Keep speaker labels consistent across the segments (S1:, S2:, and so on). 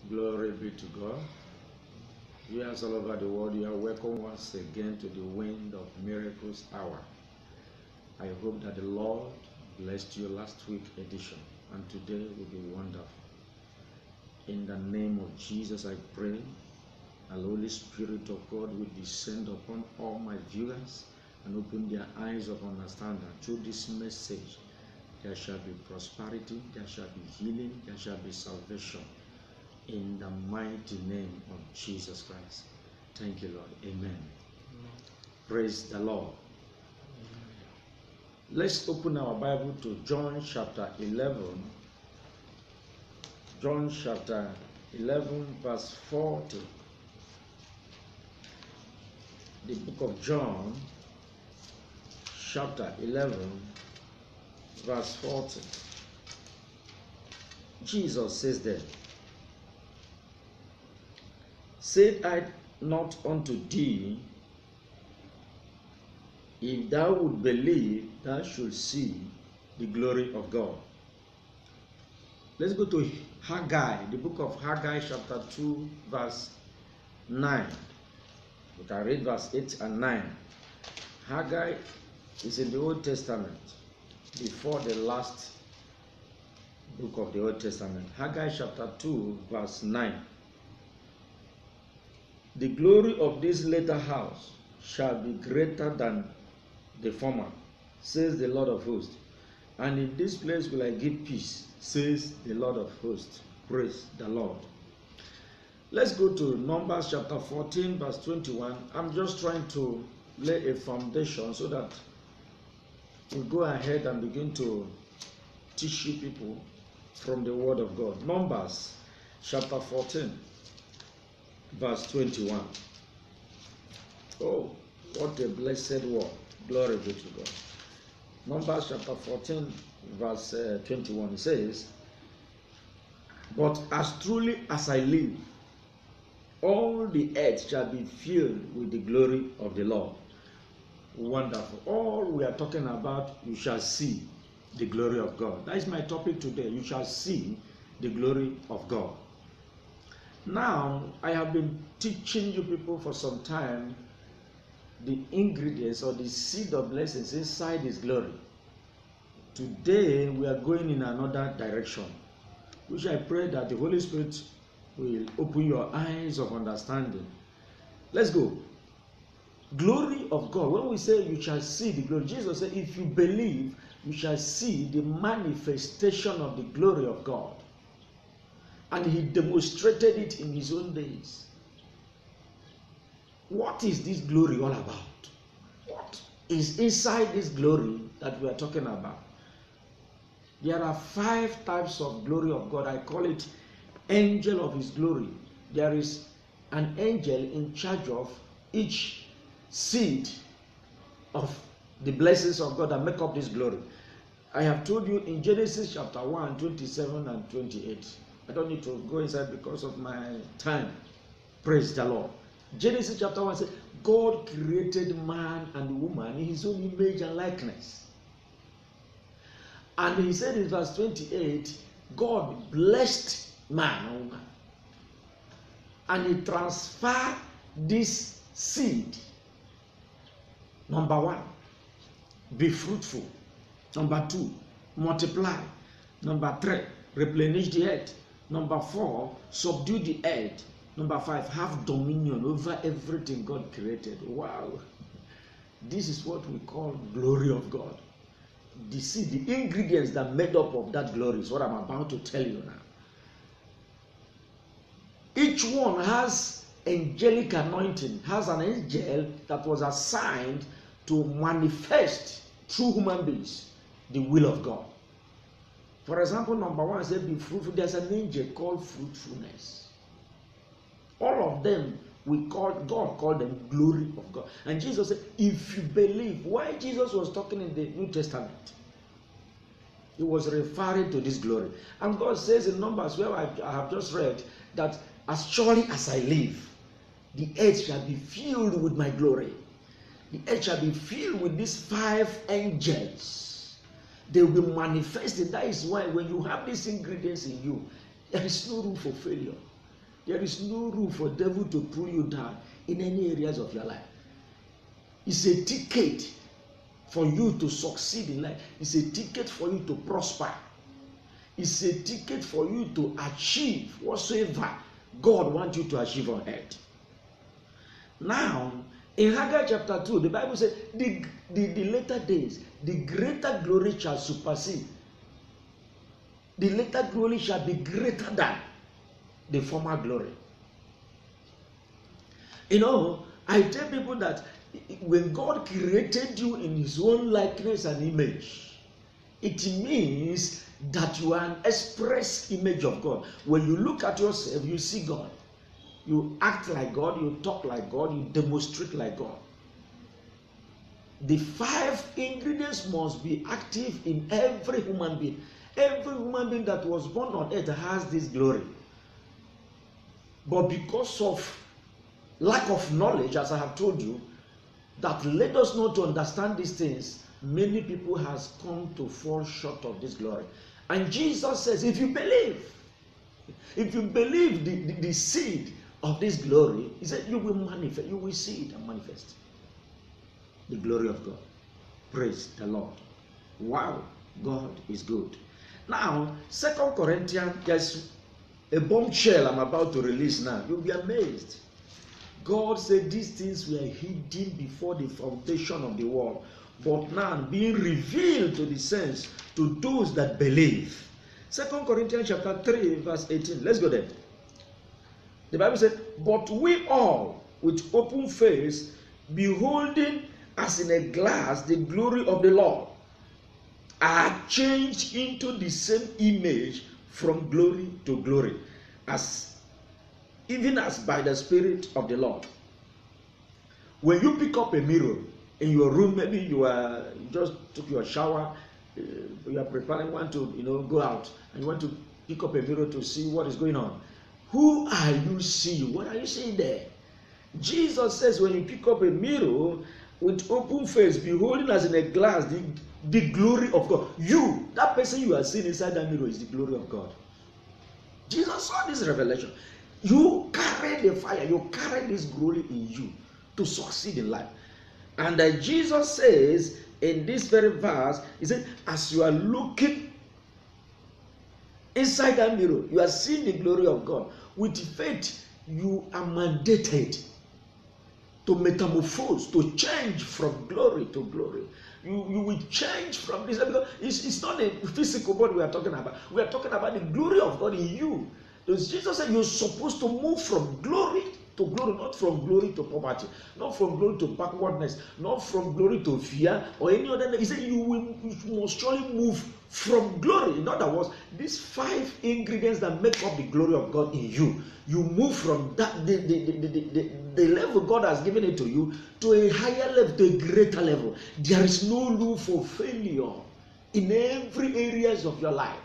S1: Glory be to God. Viewers all over the world, you are welcome once again to the Wind of Miracles Hour. I hope that the Lord blessed you last week edition, and today will be wonderful. In the name of Jesus, I pray, and the Holy Spirit of God will descend upon all my viewers and open their eyes of understanding. Through this message, there shall be prosperity, there shall be healing, there shall be salvation. In the mighty name of Jesus Christ. Thank you, Lord. Amen. Amen. Praise the Lord. Amen. Let's open our Bible to John chapter 11. John chapter 11 verse 40. The book of John chapter 11 verse 40. Jesus says there, "Said I not unto thee, if thou would believe, thou should see the glory of God." Let's go to Haggai, the book of Haggai chapter 2 verse 9. We can read verse 8 and 9. Haggai is in the Old Testament, before the last book of the Old Testament. Haggai chapter 2 verse 9. "The glory of this latter house shall be greater than the former, says the Lord of hosts. And in this place will I give peace, says the Lord of hosts." Praise the Lord. Let's go to Numbers chapter 14 verse 21. I'm just trying to lay a foundation so that we'll go ahead and begin to teach you people from the Word of God. Numbers chapter 14 verse 21. Oh, what a blessed word. Glory be to God. Numbers chapter 14 verse 21. It says, "But as truly as I live, all the earth shall be filled with the glory of the Lord." Wonderful. All we are talking about, you shall see the glory of God. That is my topic today. You shall see the glory of God. Now, I have been teaching you people for some time the ingredients or the seed of blessings inside His glory. Today, we are going in another direction, which I pray that the Holy Spirit will open your eyes of understanding. Let's go. Glory of God. When we say you shall see the glory, Jesus said, if you believe, you shall see the manifestation of the glory of God. And He demonstrated it in His own days. What is this glory all about? What is inside this glory that we are talking about? There are 5 types of glory of God. I call it angel of His glory. There is an angel in charge of each seed of the blessings of God that make up this glory. I have told you in Genesis chapter 1, 27 and 28. I don't need to go inside because of my time. Praise the Lord. Genesis chapter 1 says, God created man and woman in His own image and likeness. And He said in verse 28, God blessed man and woman. And He transferred this seed. Number 1, be fruitful. Number 2, multiply. Number 3, replenish the earth. Number 4, subdue the earth. Number 5, have dominion over everything God created. Wow. This is what we call glory of God. The seed, the ingredients that made up of that glory is what I'm about to tell you now. Each one has angelic anointing, has an angel that was assigned to manifest through human beings the will of God. For example, number 1 says be fruitful. There's an angel called fruitfulness. All of them, God called them glory of God. And Jesus said, if you believe. Why Jesus was talking in the New Testament? He was referring to this glory. And God says in Numbers, where I have just read, that as surely as I live, the earth shall be filled with my glory. The earth shall be filled with these 5 angels. They will be manifested. That is why when you have these ingredients in you, there is no room for failure. There is no room for devil to pull you down in any areas of your life. It's a ticket for you to succeed in life. It's a ticket for you to prosper. It's a ticket for you to achieve whatsoever God wants you to achieve on earth. Now, in Haggai chapter 2, the Bible says, the later days, the greater glory shall supersede. The later glory shall be greater than the former glory. You know, I tell people that when God created you in his own likeness and image, it means that you are an express image of God. When you look at yourself, you see God. You act like God, you talk like God, you demonstrate like God. The 5 ingredients must be active in every human being. Every human being that was born on earth has this glory. But because of lack of knowledge, as I have told you, that led us not to understand these things, many people has come to fall short of this glory. And Jesus says, if you believe the seed of this glory, he said, you will manifest, you will see it and manifest the glory of God. Praise the Lord. Wow, God is good. Now, 2 Corinthians, there's a bombshell I'm about to release now. You'll be amazed. God said these things were hidden before the foundation of the world, but now being revealed to the saints, to those that believe. 2 Corinthians chapter 3, verse 18. Let's go there. The Bible said, but we all, with open face, beholding as in a glass the glory of the Lord, are changed into the same image from glory to glory, even as by the Spirit of the Lord. When you pick up a mirror in your room, maybe you just took your shower, you are preparing, want to go out, and you want to pick up a mirror to see what is going on. Who are you seeing? What are you seeing there? Jesus says when you pick up a mirror with open face, beholding as in a glass the glory of God. You, that person you are seeing inside that mirror, is the glory of God. Jesus saw this revelation. You carry the fire, you carry this glory in you to succeed in life. And Jesus says in this very verse, he said, as you are looking inside that mirror, you are seeing the glory of God. With faith, you are mandated to metamorphose, to change from glory to glory. You will change from this, because it's not a physical body we are talking about. We are talking about the glory of God in you. Because Jesus said you're supposed to move from glory to glory, not from glory to poverty, not from glory to backwardness, not from glory to fear or any other. He said you must surely move from glory. In other words, these 5 ingredients that make up the glory of God in you, you move from that the level God has given it to you to a higher level, to a greater level. There is no room for failure in every areas of your life.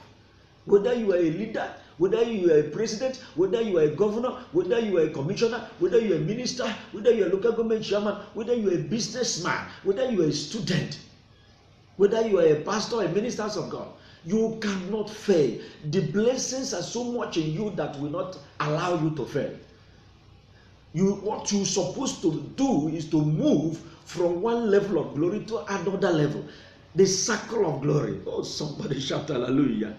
S1: Whether you are a leader, whether you are a president, whether you are a governor, whether you are a commissioner, whether you are a minister, whether you are a local government chairman, whether you are a businessman, whether you are a student, whether you are a pastor, a minister of God, you cannot fail. The blessings are so much in you that will not allow you to fail. What you're supposed to do is to move from one level of glory to another level. The circle of glory. Oh, somebody shout hallelujah.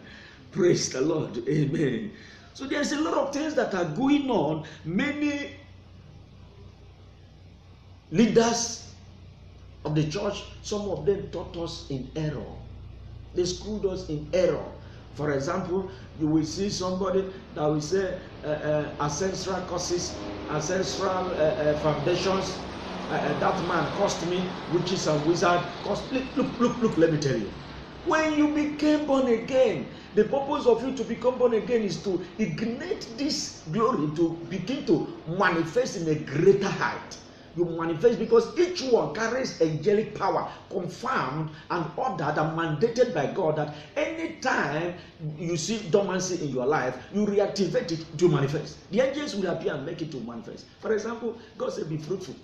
S1: Praise the Lord. Amen. So there's a lot of things that are going on. Many leaders of the church, some of them taught us in error. They schooled us in error. For example, you will see somebody that will say ancestral curses, ancestral foundations. That man cost me, witches and wizards. Look, let me tell you. When you became born again, the purpose of you to become born again is to ignite this glory, to begin to manifest in a greater height. You manifest because each one carries angelic power, confirmed and ordered and mandated by God, that anytime you see dormancy in your life, you reactivate it to manifest. The angels will appear and make it to manifest. For example, God said, be fruitful.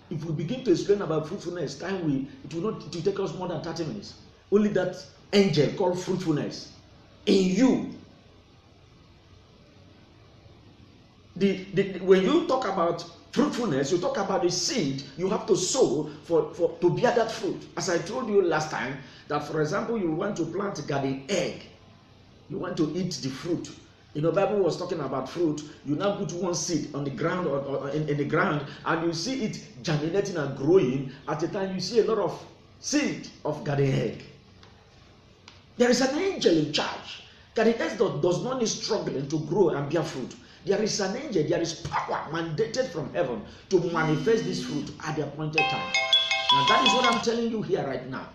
S1: If we begin to explain about fruitfulness, it will take us more than 30 minutes. Only that angel called fruitfulness in you. When you talk about fruitfulness, you talk about the seed you have to sow to bear that fruit. As I told you last time, that for example, you want to plant a garden egg, you want to eat the fruit. You know, Bible was talking about fruit. You now put one seed on the ground or in the ground, and you see it germinating and growing. At the time, you see a lot of seed of garden egg. There is an angel in charge. Garden egg does not need struggling to grow and bear fruit. There is an angel, there is power mandated from heaven to manifest this fruit at the appointed time. Now that is what I'm telling you here right now.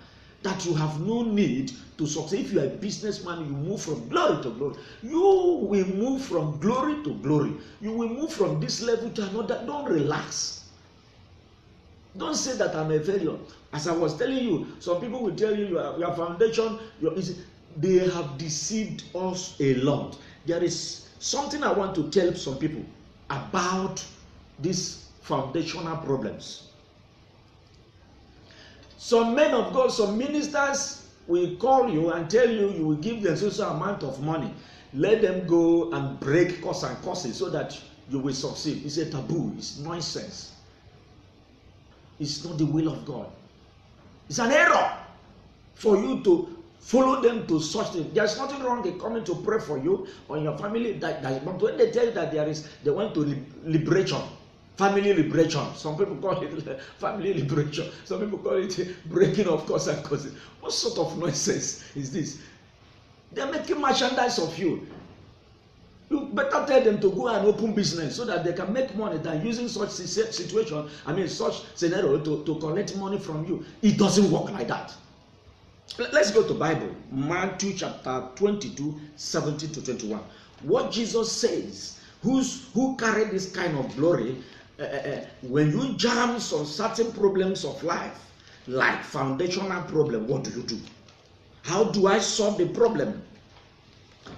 S1: That you have no need to succeed. If you are a businessman, you move from glory to glory. You will move from glory to glory. You will move from this level to another. Don't relax. Don't say that I'm a failure. As I was telling you, some people will tell you your foundation, they have deceived us a lot. There is something I want to tell some people about these foundational problems. Some men of God, some ministers will call you and tell you you will give them so amount of money. Let them go and break curse and curses so that you will succeed. It's a taboo. It's nonsense. It's not the will of God. It's an error for you to follow them to such things. There's nothing wrong in coming to pray for you or your family. But when they tell you that they want to liberation, family liberation. Some people call it family liberation. Some people call it breaking of curse and curses. What sort of nonsense is this? They're making merchandise of you. You better tell them to go and open business so that they can make money than using such situation, such scenario to collect money from you. It doesn't work like that. Let's go to Bible. Matthew chapter 22, 17 to 21. What Jesus says, who carry this kind of glory, when you jam on certain problems of life, like foundational problem, what do? How do I solve the problem?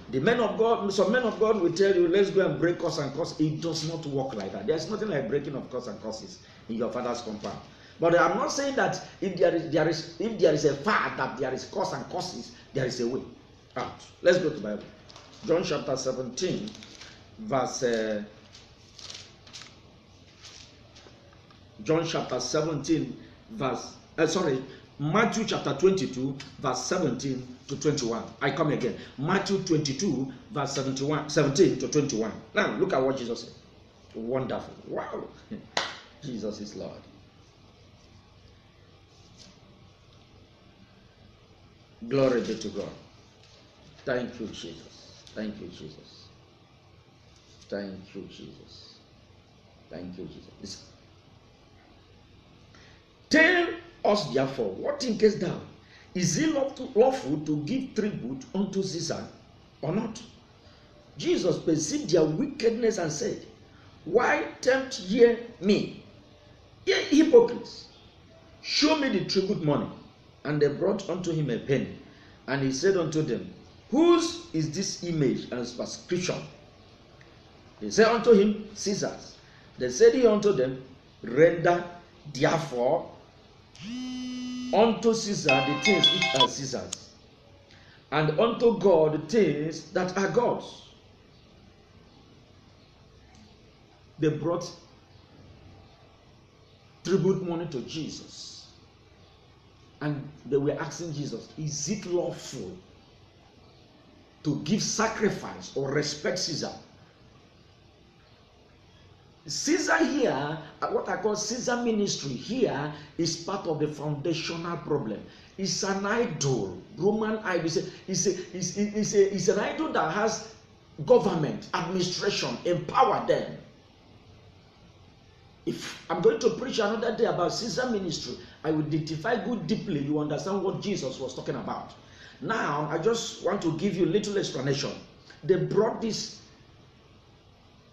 S1: The men of God, some men of God will tell you, let's go and break curse and curse. It does not work like that. There's nothing like breaking of curse and curses in your father's compound. But I'm not saying that if there is a fact that there is curse and curses, there is a way out. Let's go to the Bible. John chapter 17, verse. John chapter 17, verse. Matthew chapter 22, verse 17 to 21. I come again. Matthew 22, verse 17 to 21. Now, look at what Jesus said. Wonderful. Wow. Jesus is Lord. Glory be to God. Thank you, Jesus. Thank you, Jesus. Thank you, Jesus. Thank you, Jesus. Listen. Tell us therefore, what thinkest thou? Is it lawful to give tribute unto Caesar or not? Jesus perceived their wickedness and said, why tempt ye me? Ye hypocrites, show me the tribute money. And they brought unto him a penny. And he said unto them, whose is this image and superscription? They said unto him, Caesar's. Then said he unto them, render therefore unto Caesar the things which are Caesar's, and unto God the things that are God's. They brought tribute money to Jesus. And they were asking Jesus, is it lawful to give sacrifice or respect Caesar? Caesar here, what I call Caesar ministry here, is part of the foundational problem. It's an idol, Roman idol. It's an idol that has government, administration, empower them. If I'm going to preach another day about Caesar ministry, I will identify good deeply. You understand what Jesus was talking about. Now, I just want to give you a little explanation. They brought this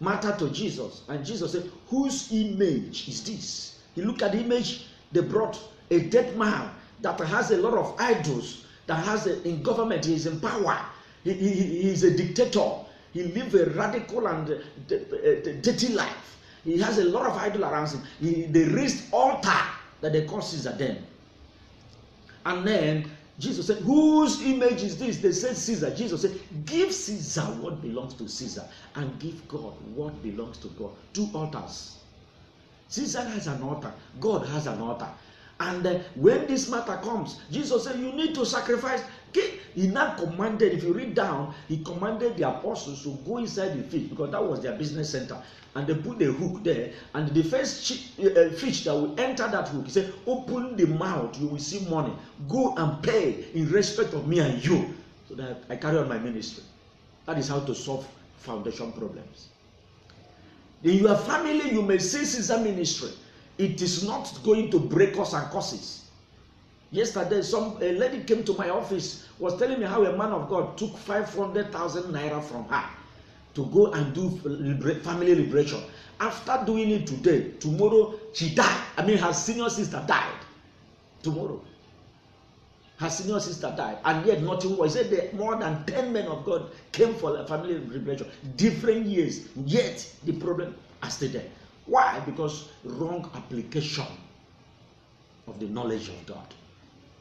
S1: matter to Jesus, and Jesus said, whose image is this? He looked at the image. They brought a dead man that has a lot of idols, that has in government, he is in power. He is a dictator. He lives a radical and dirty life. He has a lot of idol around him. They raised altar that they call Caesar then. And then Jesus said, whose image is this? They said Caesar. Jesus said, give Caesar what belongs to Caesar and give God what belongs to God. 2 altars. Caesar has an altar. God has an altar. And when this matter comes, Jesus said, you need to sacrifice. He now commanded, if you read down, he commanded the apostles to go inside the fish, because that was their business center. And they put the hook there. And the first fish that will enter that hook, he said, open the mouth, you will see money. Go and pay in respect of me and you, so that I carry on my ministry. That is how to solve foundation problems. In your family, you may say Caesar ministry. It is not going to break us and cause it. Yesterday, a lady came to my office, was telling me how a man of God took 500,000 naira from her to go and do family liberation. After doing it today, tomorrow she died. I mean, her senior sister died. Tomorrow. Her senior sister died. And yet nothing was. He said that more than 10 men of God came for family liberation. Different years. Yet the problem is still there. Why? Because wrong application of the knowledge of God.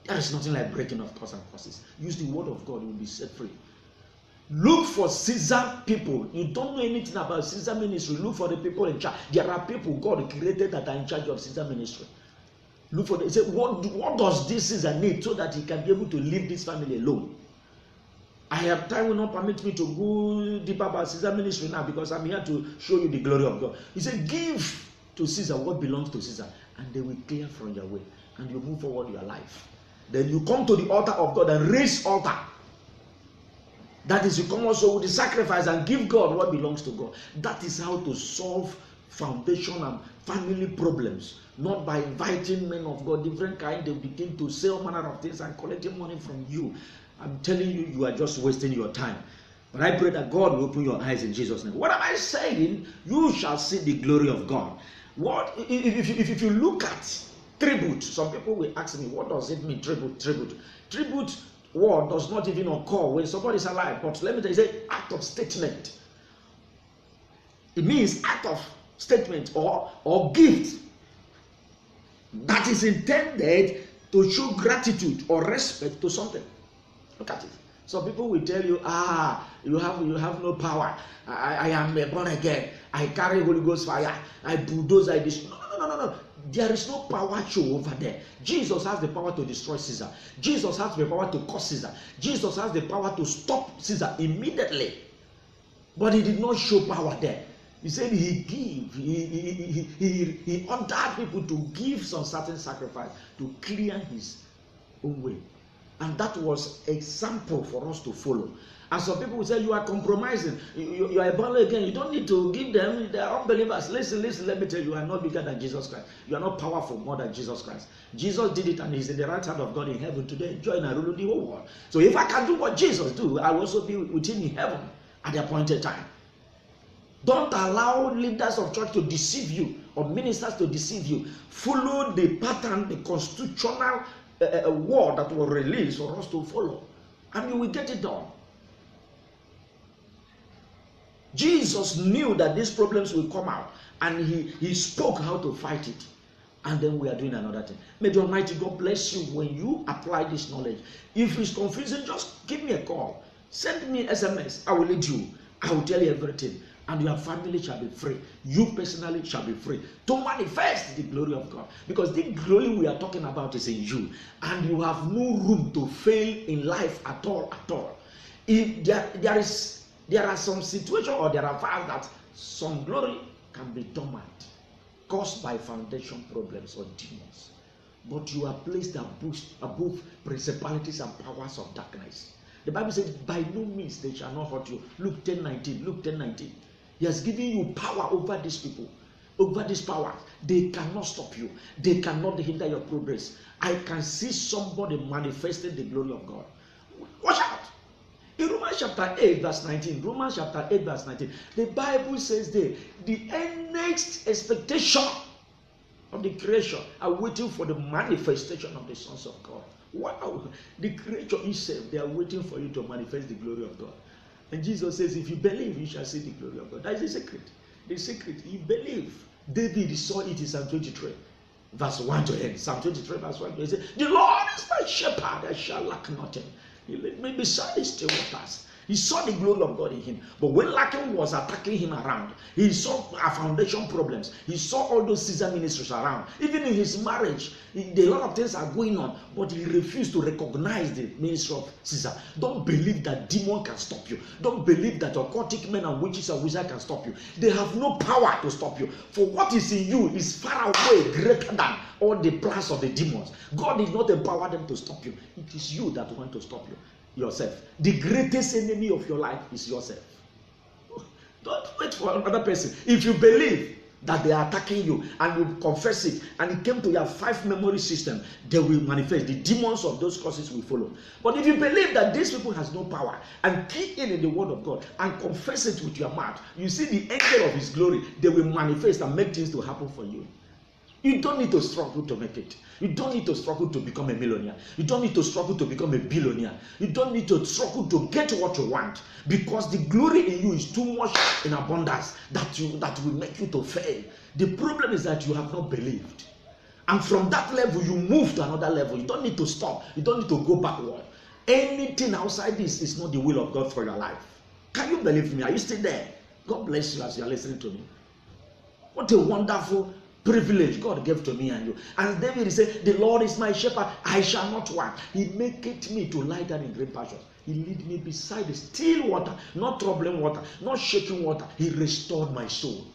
S1: There is nothing like breaking of cause and causes. Use the word of God, you will be set free. Look for Caesar people. You don't know anything about Caesar ministry. Look for the people in charge. There are people God created that are in charge of Caesar ministry. Look for them. Say, what does this Caesar need so that he can be able to leave this family alone? I have time will not permit me to go deeper about Caesar ministry now, because I'm here to show you the glory of God. He said, give to Caesar what belongs to Caesar, and they will clear from your way, and you move forward your life. Then you come to the altar of God and raise altar. That is, you come also with the sacrifice and give God what belongs to God. That is how to solve foundation and family problems. Not by inviting men of God, different kind. They begin to say all manner of things and collecting money from you. I'm telling you, you are just wasting your time. But I pray that God will open your eyes in Jesus' name. What am I saying? You shall see the glory of God. What if you look at tribute? Some people will ask me, what does it mean, tribute? Tribute word does not even occur when somebody is alive. But let me tell you, it's an act of statement. It means act of statement or gift that is intended to show gratitude or respect to something. Look at it. Some people will tell you, you have no power. I am born again. I carry Holy Ghost fire. I bulldoze. I destroy. No. There is no power show over there. Jesus has the power to destroy Caesar. Jesus has the power to curse Caesar. Jesus has the power to stop Caesar immediately. But he did not show power there. He said he ordered people to give some certain sacrifice to clear his own way. And that was an example for us to follow. And some people will say, you are compromising. You are born again. You don't need to give them. They are unbelievers. Listen, let me tell you, you are not bigger than Jesus Christ. You are not powerful more than Jesus Christ. Jesus did it, and he's in the right hand of God in heaven today, enjoying and ruling the whole world. So if I can do what Jesus do, I will also be with him in heaven at the appointed time. Don't allow leaders of church to deceive you or ministers to deceive you. Follow the pattern, the constitutional word that was released for us to follow, and you will get it done. Jesus knew that these problems will come out, and he spoke how to fight it. And then we are doing another thing. May the Almighty God bless you when you apply this knowledge. If it's confusing, just give me a call. Send me SMS. I will lead you. I will tell you everything. And your family shall be free. You personally shall be free to manifest the glory of God. Because the glory we are talking about is in you. And you have no room to fail in life at all. If there are some situations or there are files that some glory can be dormant, caused by foundation problems or demons. But you are placed above principalities and powers of darkness. The Bible says, by no means they shall not hurt you. Luke 10:19. He has given you power over these people, over this power. They cannot stop you. They cannot hinder your progress. I can see somebody manifesting the glory of God. Watch out. In Romans chapter 8 verse 19, the Bible says there, the next expectation of the creation are waiting for the manifestation of the sons of God. Wow. The creature itself, they are waiting for you to manifest the glory of God. And Jesus says, if you believe, you shall see the glory of God. That is the secret. The secret, you believe. David saw it in Psalm 23. verse 1 to end. Psalm 23, verse 1 to end. He said, the Lord is my shepherd, I shall lack nothing. He led me beside the still waters. He saw the glory of God in him. But when lacking was attacking him around, he saw foundation problems. He saw all those Caesar ministries around. Even in his marriage, a lot of things are going on, but he refused to recognize the ministry of Caesar. Don't believe that demon can stop you. Don't believe that occultic men and witches and wizards can stop you. They have no power to stop you. For what is in you is far away, greater than all the plans of the demons. God did not empower them to stop you. It is you that want to stop you. Yourself. The greatest enemy of your life is yourself. Don't wait for another person. If you believe that they are attacking you and you confess it and it came to your 5 memory system, they will manifest. The demons of those causes will follow. But if you believe that these people has no power and key in the word of God and confess it with your mouth, you see the angel of his glory, they will manifest and make things to happen for you. You don't need to struggle to make it. You don't need to struggle to become a millionaire. You don't need to struggle to become a billionaire. You don't need to struggle to get what you want, because the glory in you is too much in abundance that will make you to fail. The problem is that you have not believed. And from that level, you move to another level. You don't need to stop. You don't need to go backward. Anything outside this is not the will of God for your life. Can you believe me? Are you still there? God bless you as you are listening to me. What a wonderful privilege God gave to me and you. And David said, the Lord is my shepherd, I shall not want. He maketh me to lie down in green pastures. He lead me beside the still water, not troubling water, not shaking water. He restored my soul.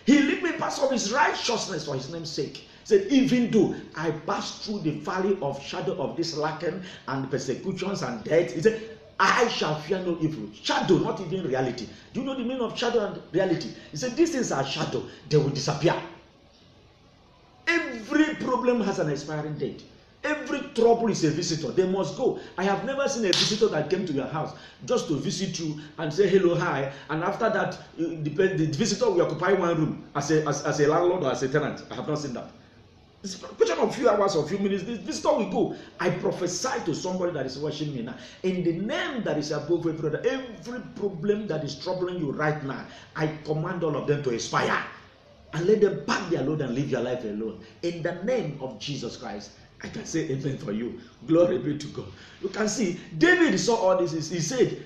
S1: He lead me past of his righteousness for his name's sake. He said, even though I pass through the valley of shadow of this lacking and persecutions and death, he said, I shall fear no evil. Shadow, not even reality. Do you know the meaning of shadow and reality? He said, these things are shadow, they will disappear. Every problem has an expiring date. Every trouble is a visitor. They must go. I have never seen a visitor that came to your house just to visit you and say hello, hi, and after that, the visitor will occupy one room as a landlord or as a tenant. I have not seen that. It's a question of a few hours or a few minutes. This visitor will go. I prophesy to somebody that is watching me now. In the name that is above every other, every problem that is troubling you right now, I command all of them to expire. And let them pack their load and live your life alone. In the name of Jesus Christ, I can say amen for you. Glory be to God. You can see, David saw all this. He said,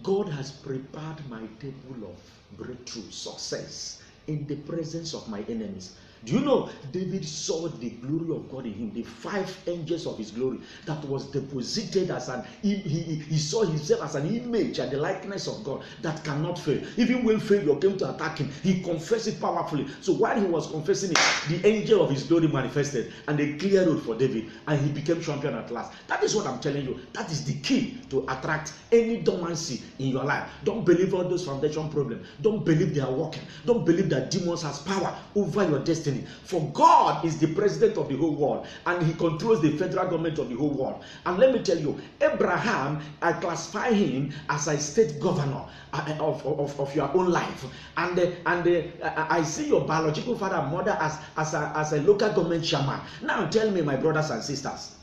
S1: God has prepared my table of breakthrough, success, in the presence of my enemies. Do you know, David saw the glory of God in him, the 5 angels of his glory that was deposited as an, he saw himself as an image and the likeness of God that cannot fail. Even when failure came to attack him, he confessed it powerfully. So while he was confessing it, the angel of his glory manifested and they cleared road for David and he became champion at last. That is what I'm telling you. That is the key to attract any dormancy in your life. Don't believe all those foundation problems. Don't believe they are working. Don't believe that demons has power over your destiny. For God is the president of the whole world and he controls the federal government of the whole world. And let me tell you, Abraham, I classify him as a state governor of your own life. And I see your biological father and mother as a local government chairman. Now tell me, my brothers and sisters,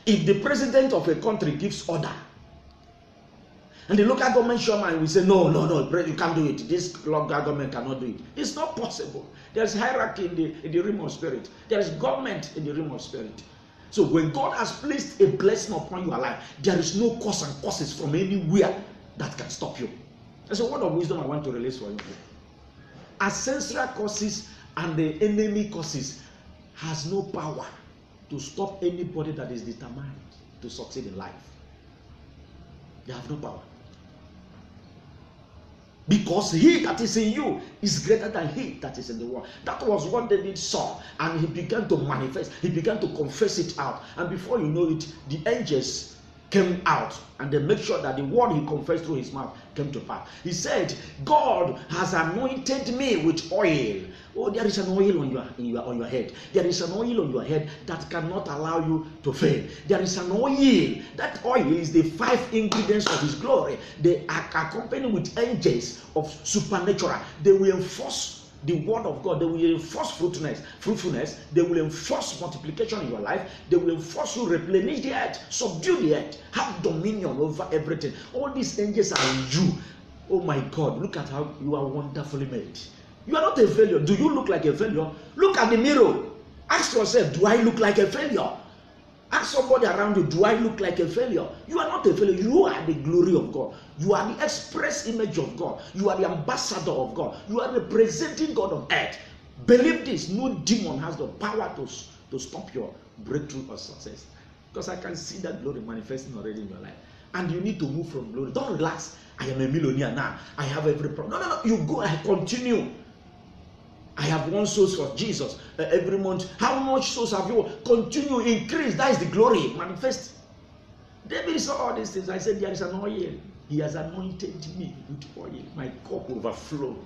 S1: if the president of a country gives order, and the local government chairman will say, no, you can't do it. This local government cannot do it. It's not possible. There's hierarchy in the realm of spirit. There is government in the realm of spirit. So when God has placed a blessing upon your life, there is no cause and causes from anywhere that can stop you. That's a word of wisdom I want to release for you. Ancestral causes and the enemy causes has no power to stop anybody that is determined to succeed in life. They have no power. Because he that is in you is greater than he that is in the world. That was what David saw, and he began to manifest. He began to confess it out, and before you know it, the angels came out, and they made sure that the word he confessed through his mouth came to pass. He said, God has anointed me with oil. Oh, there is an oil on your head. There is an oil on your head that cannot allow you to fail. There is an oil. That oil is the 5 ingredients of his glory. They are accompanied with angels of supernatural. They will enforce the word of God. They will enforce fruitfulness. They will enforce multiplication in your life. They will enforce you replenish the earth, subdue the earth, have dominion over everything. All these angels are in you. Oh my God, look at how you are wonderfully made. You are not a failure. Do you look like a failure? Look at the mirror. Ask yourself, do I look like a failure? Ask somebody around you, do I look like a failure? You are not a failure. You are the glory of God. You are the express image of God. You are the ambassador of God. You are representing God on earth. Believe this. No demon has the power to stop your breakthrough or success. Because I can see that glory manifesting already in your life. And you need to move from glory. Don't relax. I am a millionaire now. I have every problem. No. You go and continue. I have won souls for Jesus every month. How much souls have you? Continue, increase. That is the glory. Manifest. David saw all these things. I said, there is an oil. He has anointed me with oil. My cup overflow.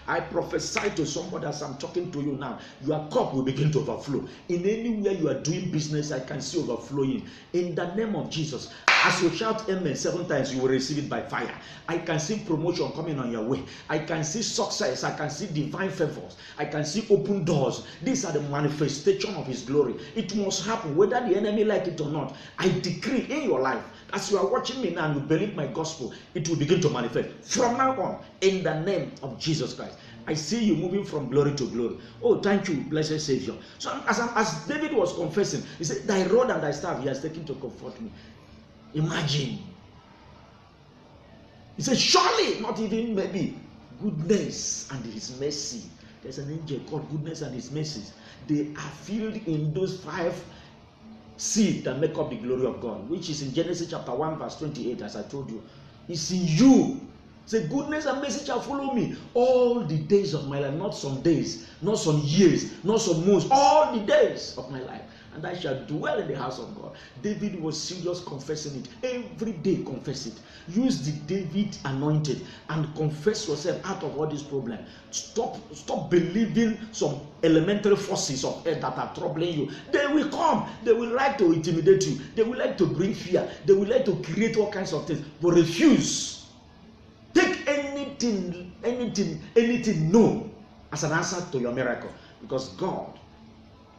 S1: I prophesy to somebody as I'm talking to you now. Your cup will begin to overflow. In anywhere you are doing business, I can see overflowing. In the name of Jesus. As you shout amen 7 times, you will receive it by fire. I can see promotion coming on your way. I can see success. I can see divine favors. I can see open doors. These are the manifestation of his glory. It must happen whether the enemy like it or not. I decree in your life, as you are watching me now and you believe my gospel, it will begin to manifest. From now on, in the name of Jesus Christ. I see you moving from glory to glory. Oh, thank you, blessed Savior. So as David was confessing, he said, thy rod and thy staff he has taken to comfort me. Imagine. He said, surely, not even maybe, goodness and his mercy. There's an angel called goodness and his mercies. They are filled in those 5 seeds that make up the glory of God, which is in Genesis chapter 1 verse 28, as I told you. It's in you. Say, goodness and mercy shall follow me all the days of my life. Not some days, not some years, not some months, all the days of my life. And I shall dwell in the house of God. David was serious confessing it. Every day confess it. Use the David anointed and confess yourself out of all this problem. Stop believing some elementary forces of earth that are troubling you. They will come. They will like to intimidate you. They will like to bring fear. They will like to create all kinds of things. But refuse. Take anything no as an answer to your miracle. Because God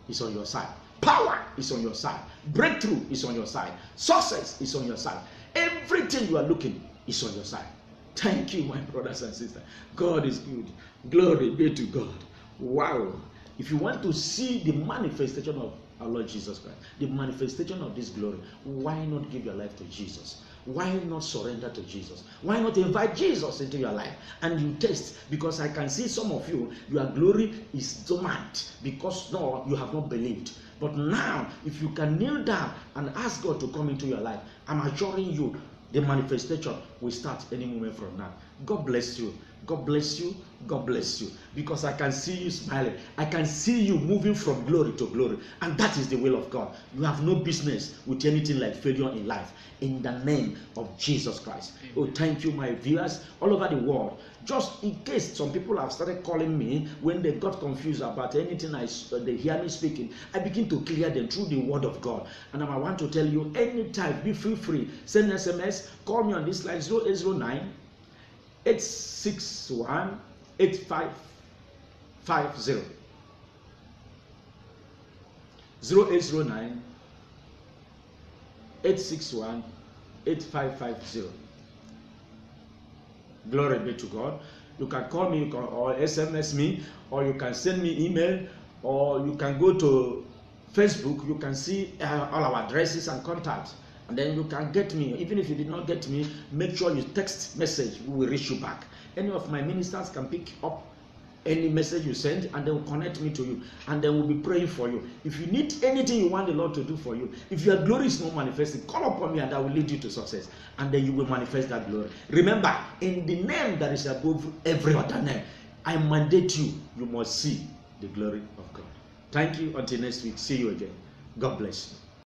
S1: is on your side. Power is on your side. Breakthrough is on your side. Success is on your side. Everything you are looking is on your side. Thank you, my brothers and sisters. God is good. Glory be to God. Wow. If you want to see the manifestation of our Lord Jesus Christ, the manifestation of this glory, why not give your life to Jesus? Why not surrender to Jesus? Why not invite Jesus into your life? And you taste, because I can see some of you, your glory is dormant because no, you have not believed. But now, if you can kneel down and ask God to come into your life, I'm assuring you, the manifestation will start any moment from now. God bless you. God bless you. God bless you. Because I can see you smiling. I can see you moving from glory to glory. And that is the will of God. You have no business with anything like failure in life. In the name of Jesus Christ. Oh, thank you, my viewers all over the world. Just in case some people have started calling me when they got confused about anything they hear me speaking, I begin to clear them through the word of God. And I want to tell you, anytime, feel free. Send SMS, call me on this line 0809 861 8550. 0809 861 8550. Glory be to God. You can call me, or SMS me, or you can send me email, or you can go to Facebook. You can see all our addresses and contacts, and then you can get me. Even if you did not get me, make sure you text message. We will reach you back. Any of my ministers can pick up any message you send, and they will connect me to you, and then we'll be praying for you. If you need anything you want the Lord to do for you, if your glory is not manifesting, call upon me and I will lead you to success, and then you will manifest that glory. Remember, in the name that is above every other name, I mandate you, you must see the glory of God. Thank you. Until next week, see you again. God bless you.